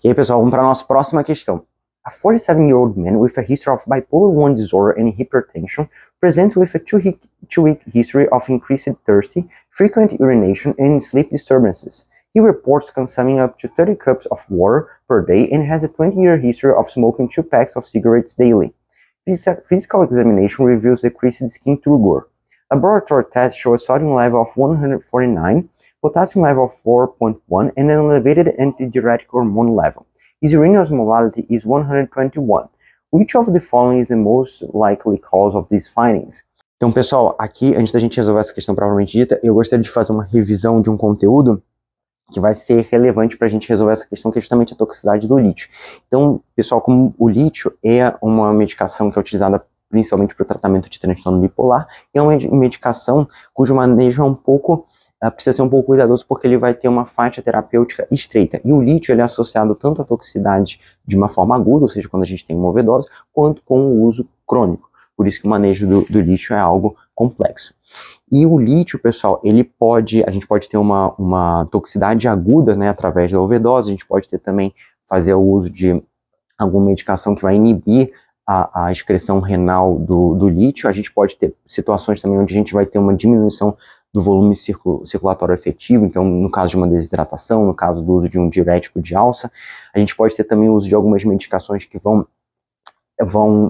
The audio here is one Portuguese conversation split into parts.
E aí, pessoal, vamos para a nossa próxima questão. A 47-year-old man with a history of bipolar 1 disorder and hypertension presents with a two-week history of increased thirst, frequent urination, and sleep disturbances. He reports consuming up to 30 cups of water per day and has a 20-year history of smoking 2 packs of cigarettes daily. Physical examination reveals decreased skin turgor. Laboratory tests show a sodium level of 149, potassium level of 4.1, and an elevated antidiuretic hormone level. His urine osmolality is 121. Which of the following is the most likely cause of these findings? Então, pessoal, aqui, antes da gente resolver essa questão propriamente dita, eu gostaria de fazer uma revisão de um conteúdo que vai ser relevante para a gente resolver essa questão, que é justamente a toxicidade do lítio. Então, pessoal, como o lítio é uma medicação que é utilizada principalmente para o tratamento de transtorno bipolar, é uma medicação cujo manejo é um pouco precisa ser um pouco cuidadoso, porque ele vai ter uma faixa terapêutica estreita. E o lítio ele é associado tanto à toxicidade de uma forma aguda, ou seja, quando a gente tem uma overdose, quanto com o uso crônico. Por isso que o manejo do lítio é algo complexo. E o lítio, pessoal, a gente pode ter uma toxicidade aguda, né, através da overdose, a gente pode ter também fazer o uso de alguma medicação que vai inibir a excreção renal do lítio. A gente pode ter situações também onde a gente vai ter uma diminuição do volume circulatório efetivo, então no caso de uma desidratação, no caso do uso de um diurético de alça, a gente pode ter também o uso de algumas medicações que vão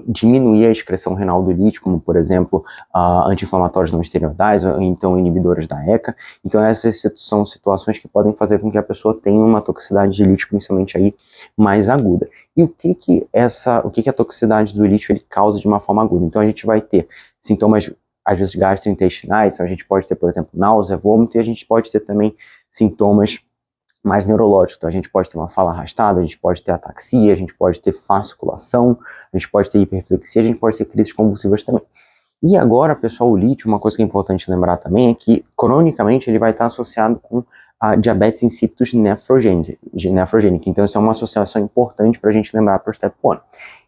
diminuir a excreção renal do lítio, como por exemplo anti-inflamatórios não esteroidais, ou então inibidores da ECA. Então essas são situações que podem fazer com que a pessoa tenha uma toxicidade de lítio, principalmente aí mais aguda. E o que a toxicidade do lítio ele causa de uma forma aguda? Então a gente vai ter sintomas às vezes gastrointestinais, então a gente pode ter, por exemplo, náusea, vômito, e a gente pode ter também sintomas mais neurológicos. Então a gente pode ter uma fala arrastada, a gente pode ter ataxia, a gente pode ter fasciculação, a gente pode ter hiperreflexia, a gente pode ter crises convulsivas também. E agora, pessoal, o lítio, uma coisa que é importante lembrar também é que, cronicamente, ele vai estar associado com a diabetes insípidos nefrogênica. Então, isso é uma associação importante para a gente lembrar para o Step 1.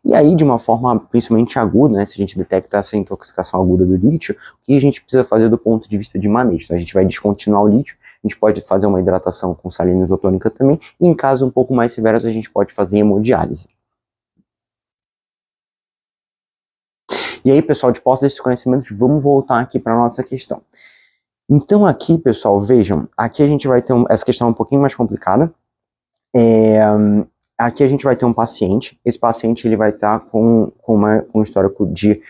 E aí, de uma forma principalmente aguda, né, se a gente detecta essa intoxicação aguda do lítio, o que a gente precisa fazer do ponto de vista de manejo? Então, a gente vai descontinuar o lítio, a gente pode fazer uma hidratação com salina isotônica também, e em casos um pouco mais severos, a gente pode fazer hemodiálise. E aí, pessoal, de posse desses conhecimentos, vamos voltar aqui para a nossa questão. Então aqui, pessoal, vejam, aqui a gente vai ter essa questão um pouquinho mais complicada. Aqui a gente vai ter um paciente, esse paciente ele vai estar com um histórico de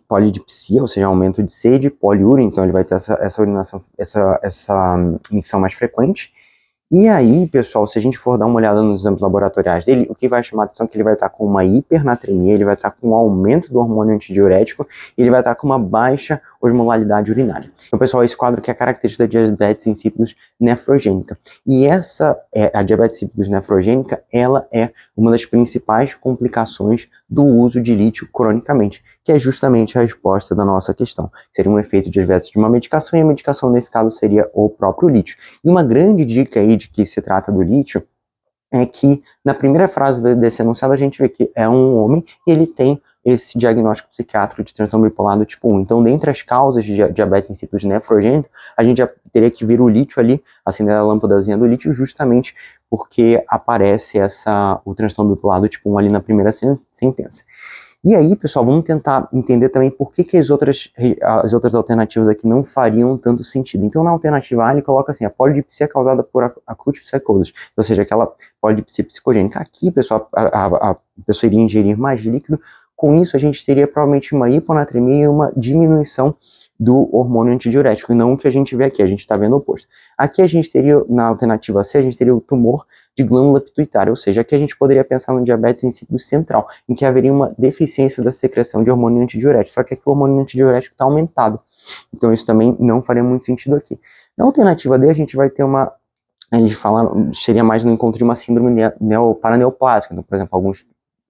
polidipsia, ou seja, aumento de sede, poliúria, então ele vai ter essa urinação, essa micção mais frequente. E aí, pessoal, se a gente for dar uma olhada nos exames laboratoriais dele, o que vai chamar a atenção é que ele vai estar com uma hipernatremia, ele vai estar com um aumento do hormônio antidiurético, e ele vai estar com uma baixa osmolaridade urinária. Então, pessoal, esse quadro que é característico da diabetes insípidos nefrogênica. E a diabetes insípidos nefrogênica, ela é uma das principais complicações do uso de lítio cronicamente, que é justamente a resposta da nossa questão. Seria um efeito adverso de uma medicação, e a medicação nesse caso seria o próprio lítio. E uma grande dica aí de que se trata do lítio é que na primeira frase desse enunciado a gente vê que é um homem e ele tem esse diagnóstico psiquiátrico de transtorno bipolar do tipo 1. Então, dentre as causas de diabetes insípidos nefrogênica, a gente já teria que ver o lítio ali, acender a lâmpadazinha do lítio, justamente porque aparece o transtorno bipolar do tipo 1 ali na primeira sentença. E aí, pessoal, vamos tentar entender também por que as outras alternativas aqui não fariam tanto sentido. Então, na alternativa A, ele coloca assim, a polidipsia causada por acute psychosis, ou seja, aquela polidipsia psicogênica. Aqui, pessoal, a pessoa iria ingerir mais líquido. Com isso, a gente teria provavelmente uma hiponatremia e uma diminuição do hormônio antidiurético, e não o que a gente vê aqui, a gente está vendo o oposto. Aqui a gente teria, na alternativa C, a gente teria o tumor de glândula pituitária, ou seja, aqui a gente poderia pensar no diabetes insípido central, em que haveria uma deficiência da secreção de hormônio antidiurético, só que aqui o hormônio antidiurético está aumentado, então isso também não faria muito sentido aqui. Na alternativa D, a gente vai ter seria mais no encontro de uma síndrome paraneoplásica, então, por exemplo,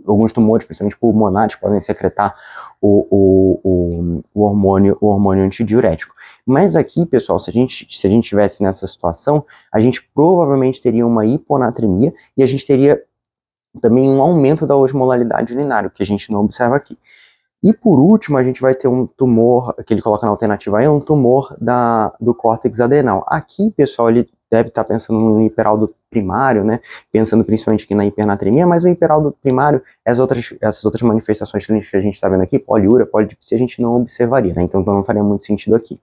alguns tumores, principalmente pulmonares, podem secretar o hormônio antidiurético. Mas aqui, pessoal, se a gente estivesse nessa situação, a gente provavelmente teria uma hiponatremia e a gente teria também um aumento da osmolaridade urinária, que a gente não observa aqui. E por último, a gente vai ter um tumor, que ele coloca na alternativa aí, um tumor do córtex adrenal. Aqui, pessoal, ele deve estar pensando no hiperaldo primário, né, pensando principalmente aqui na hipernatremia, mas o hiperaldo primário, essas outras manifestações que a gente está vendo aqui, poliúria, polidipsia, a gente não observaria, né, então não faria muito sentido aqui.